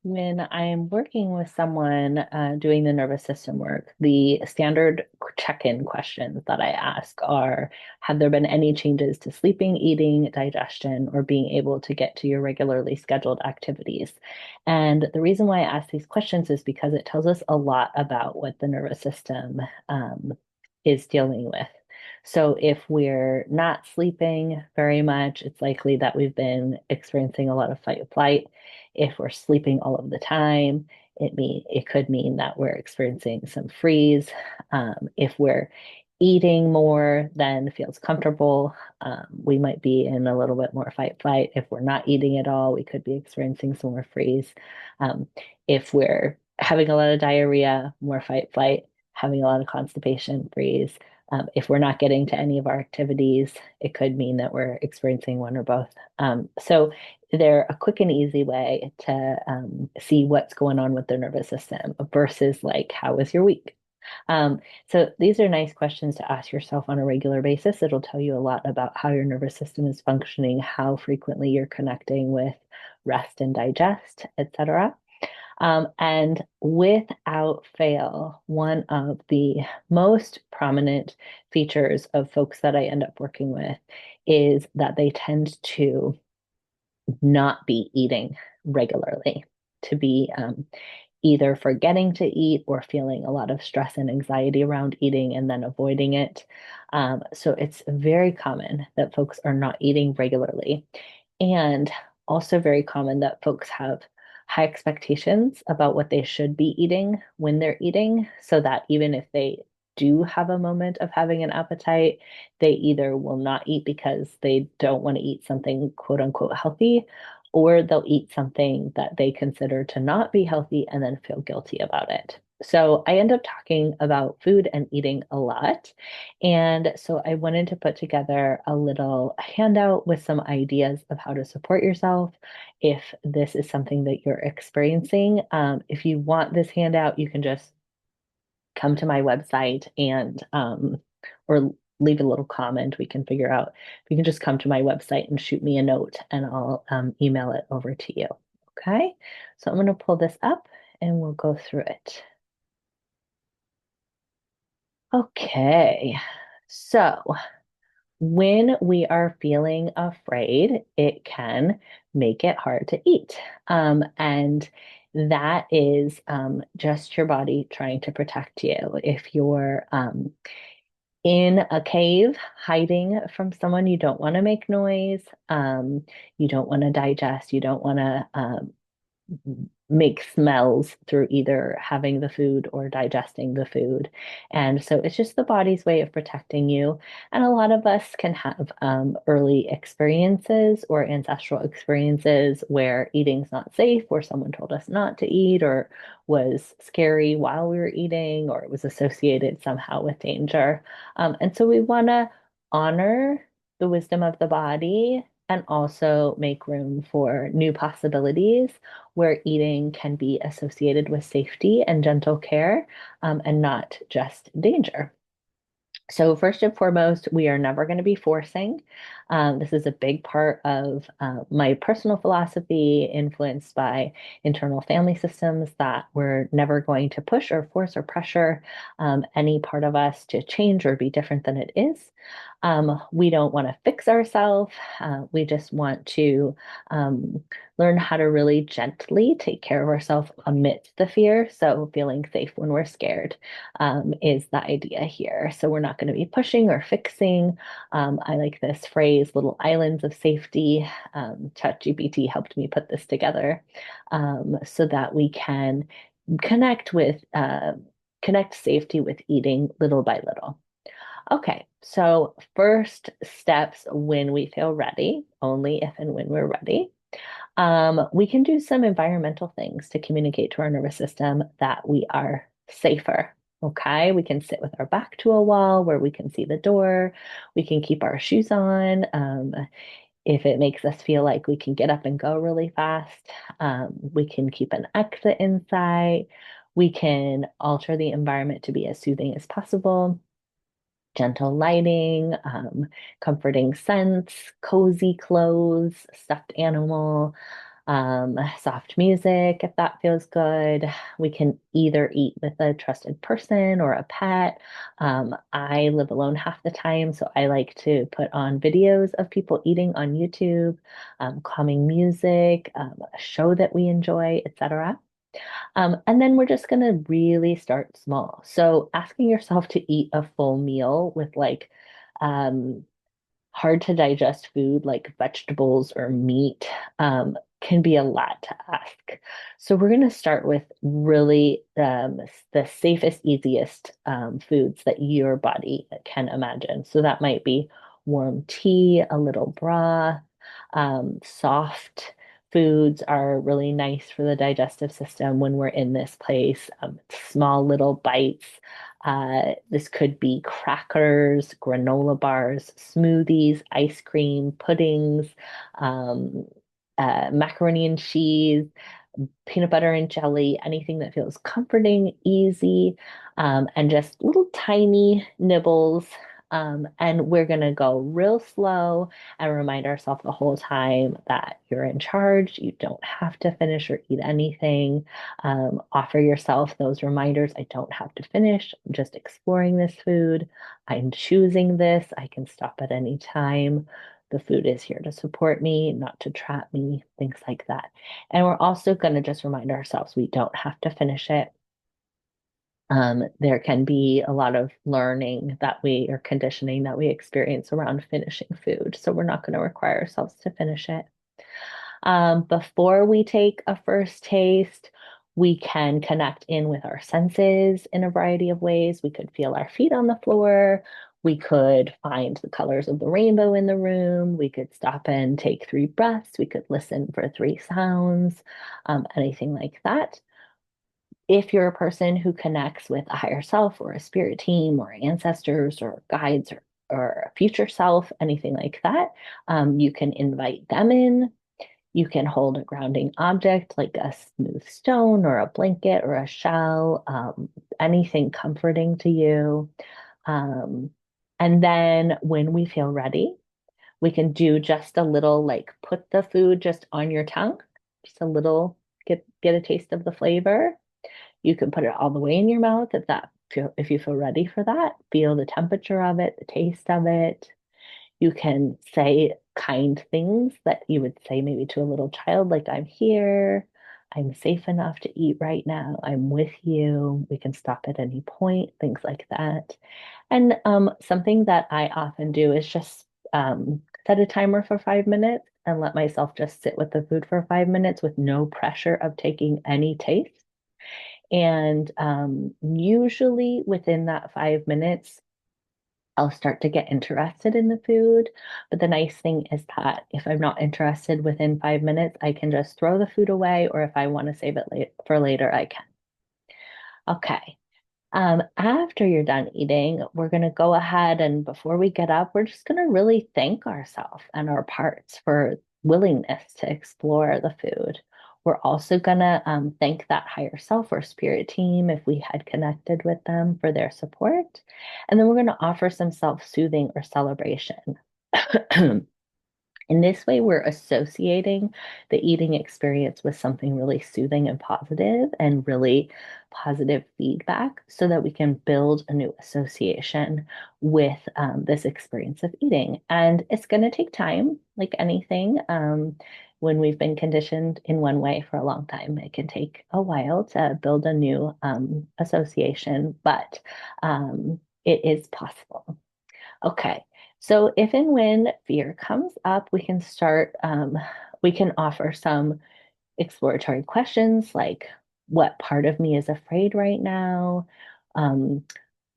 When I'm working with someone doing the nervous system work, the standard check-in questions that I ask are, have there been any changes to sleeping, eating, digestion, or being able to get to your regularly scheduled activities? And the reason why I ask these questions is because it tells us a lot about what the nervous system is dealing with. So if we're not sleeping very much, it's likely that we've been experiencing a lot of fight or flight. If we're sleeping all of the time, it could mean that we're experiencing some freeze. If we're eating more than feels comfortable, we might be in a little bit more fight flight. If we're not eating at all, we could be experiencing some more freeze. Um, if we're having a lot of diarrhea, more fight flight, having a lot of constipation, freeze. If we're not getting to any of our activities, it could mean that we're experiencing one or both. So they're a quick and easy way to see what's going on with their nervous system versus like, how was your week? So these are nice questions to ask yourself on a regular basis. It'll tell you a lot about how your nervous system is functioning, how frequently you're connecting with rest and digest, etc. And without fail, one of the most prominent features of folks that I end up working with is that they tend to not be eating regularly, to be either forgetting to eat or feeling a lot of stress and anxiety around eating and then avoiding it. So it's very common that folks are not eating regularly. And also very common that folks have high expectations about what they should be eating when they're eating, so that even if they do have a moment of having an appetite, they either will not eat because they don't want to eat something quote unquote healthy, or they'll eat something that they consider to not be healthy and then feel guilty about it. So I end up talking about food and eating a lot. And so I wanted to put together a little handout with some ideas of how to support yourself if this is something that you're experiencing. If you want this handout, you can just come to my website and or leave a little comment. We can figure out. You can just come to my website and shoot me a note, and I'll email it over to you. Okay, so I'm going to pull this up and we'll go through it. Okay, so when we are feeling afraid, it can make it hard to eat. And that is just your body trying to protect you. If you're in a cave hiding from someone, you don't want to make noise, you don't want to digest, you don't want to make smells through either having the food or digesting the food. And so it's just the body's way of protecting you. And a lot of us can have early experiences or ancestral experiences where eating's not safe, or someone told us not to eat, or was scary while we were eating, or it was associated somehow with danger. And so we want to honor the wisdom of the body and also make room for new possibilities where eating can be associated with safety and gentle care, and not just danger. So, first and foremost, we are never going to be forcing. This is a big part of my personal philosophy, influenced by internal family systems, that we're never going to push or force or pressure any part of us to change or be different than it is. We don't want to fix ourselves. We just want to um, learn how to really gently take care of ourselves amidst the fear. So, feeling safe when we're scared is the idea here. So we're not going to be pushing or fixing. I like this phrase, little islands of safety. ChatGPT helped me put this together so that we can connect with connect safety with eating little by little. Okay, so first steps when we feel ready, only if and when we're ready. We can do some environmental things to communicate to our nervous system that we are safer. Okay, we can sit with our back to a wall where we can see the door. We can keep our shoes on. If it makes us feel like we can get up and go really fast, we can keep an exit in sight. We can alter the environment to be as soothing as possible. Gentle lighting, comforting scents, cozy clothes, stuffed animal, soft music if that feels good. We can either eat with a trusted person or a pet. I live alone half the time, so I like to put on videos of people eating on YouTube, calming music, a show that we enjoy, etc. And then we're just going to really start small. So asking yourself to eat a full meal with um, hard to digest food like vegetables or meat can be a lot to ask. So we're going to start with really the safest, easiest foods that your body can imagine. So that might be warm tea, a little broth, soft foods are really nice for the digestive system when we're in this place. Small little bites. This could be crackers, granola bars, smoothies, ice cream, puddings, um, macaroni and cheese, peanut butter and jelly, anything that feels comforting, easy, and just little tiny nibbles. And we're going to go real slow and remind ourselves the whole time that you're in charge. You don't have to finish or eat anything. Offer yourself those reminders. I don't have to finish. I'm just exploring this food. I'm choosing this. I can stop at any time. The food is here to support me, not to trap me, things like that. And we're also going to just remind ourselves we don't have to finish it. There can be a lot of learning that we or conditioning that we experience around finishing food. So we're not going to require ourselves to finish it. Before we take a first taste, we can connect in with our senses in a variety of ways. We could feel our feet on the floor. We could find the colors of the rainbow in the room. We could stop and take 3 breaths. We could listen for 3 sounds, anything like that. If you're a person who connects with a higher self or a spirit team or ancestors or guides or a future self, anything like that, you can invite them in. You can hold a grounding object like a smooth stone or a blanket or a shell, anything comforting to you. Um, and then when we feel ready, we can do just a little like put the food just on your tongue, just a little, get a taste of the flavor. You can put it all the way in your mouth if you feel ready for that. Feel the temperature of it, the taste of it. You can say kind things that you would say maybe to a little child, like, I'm here, I'm safe enough to eat right now, I'm with you, we can stop at any point, things like that. And something that I often do is just set a timer for 5 minutes and let myself just sit with the food for 5 minutes with no pressure of taking any taste. And usually within that 5 minutes, I'll start to get interested in the food. But the nice thing is that if I'm not interested within 5 minutes, I can just throw the food away, or if I want to save it for later, I can. Okay. After you're done eating, we're going to go ahead and before we get up, we're just going to really thank ourselves and our parts for willingness to explore the food. We're also going to thank that higher self or spirit team if we had connected with them for their support. And then we're going to offer some self-soothing or celebration. In this way, we're associating the eating experience with something really soothing and positive and really positive feedback so that we can build a new association with this experience of eating. And it's going to take time, like anything. When we've been conditioned in one way for a long time, it can take a while to build a new association, but it is possible. Okay. So if and when fear comes up, we can offer some exploratory questions like, what part of me is afraid right now? Um,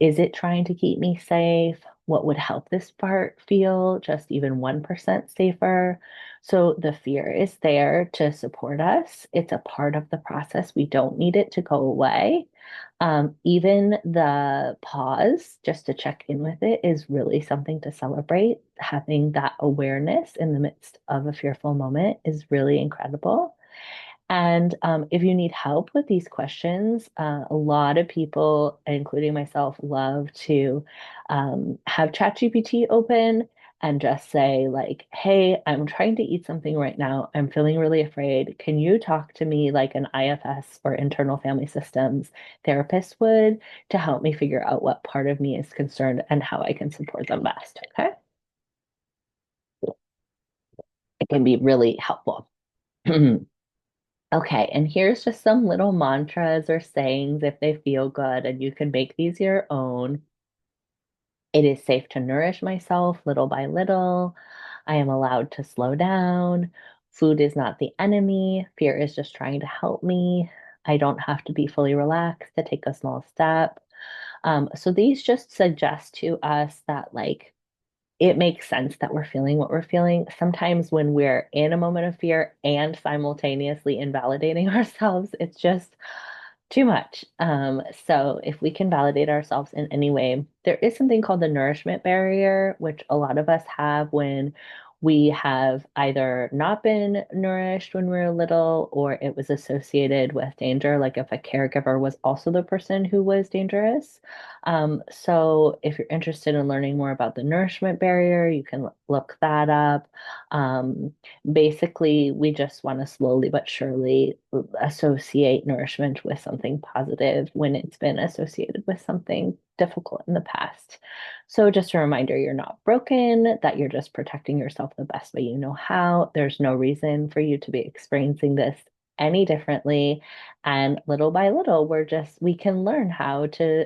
is it trying to keep me safe? What would help this part feel just even 1% safer? So the fear is there to support us. It's a part of the process. We don't need it to go away. Even the pause, just to check in with it, is really something to celebrate. Having that awareness in the midst of a fearful moment is really incredible. And if you need help with these questions, a lot of people, including myself, love to have ChatGPT open and just say, like, hey, I'm trying to eat something right now. I'm feeling really afraid. Can you talk to me like an IFS or internal family systems therapist would to help me figure out what part of me is concerned and how I can support them best? Okay. It can be really helpful. Okay, and here's just some little mantras or sayings if they feel good, and you can make these your own. It is safe to nourish myself little by little. I am allowed to slow down. Food is not the enemy. Fear is just trying to help me. I don't have to be fully relaxed to take a small step. So these just suggest to us that, like, it makes sense that we're feeling what we're feeling. Sometimes when we're in a moment of fear and simultaneously invalidating ourselves, it's just too much. So if we can validate ourselves in any way, there is something called the nourishment barrier, which a lot of us have when we have either not been nourished when we were little or it was associated with danger, like if a caregiver was also the person who was dangerous. So if you're interested in learning more about the nourishment barrier, you can look that up. Um, Basically, we just want to slowly but surely associate nourishment with something positive when it's been associated with something difficult in the past. So, just a reminder, you're not broken, that you're just protecting yourself the best way you know how. There's no reason for you to be experiencing this any differently. And little by little, we can learn how to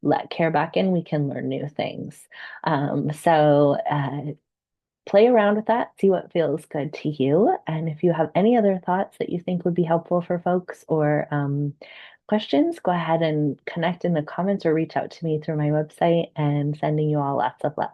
let care back in. We can learn new things. Play around with that, see what feels good to you. And if you have any other thoughts that you think would be helpful for folks or questions, go ahead and connect in the comments or reach out to me through my website and sending you all lots of love.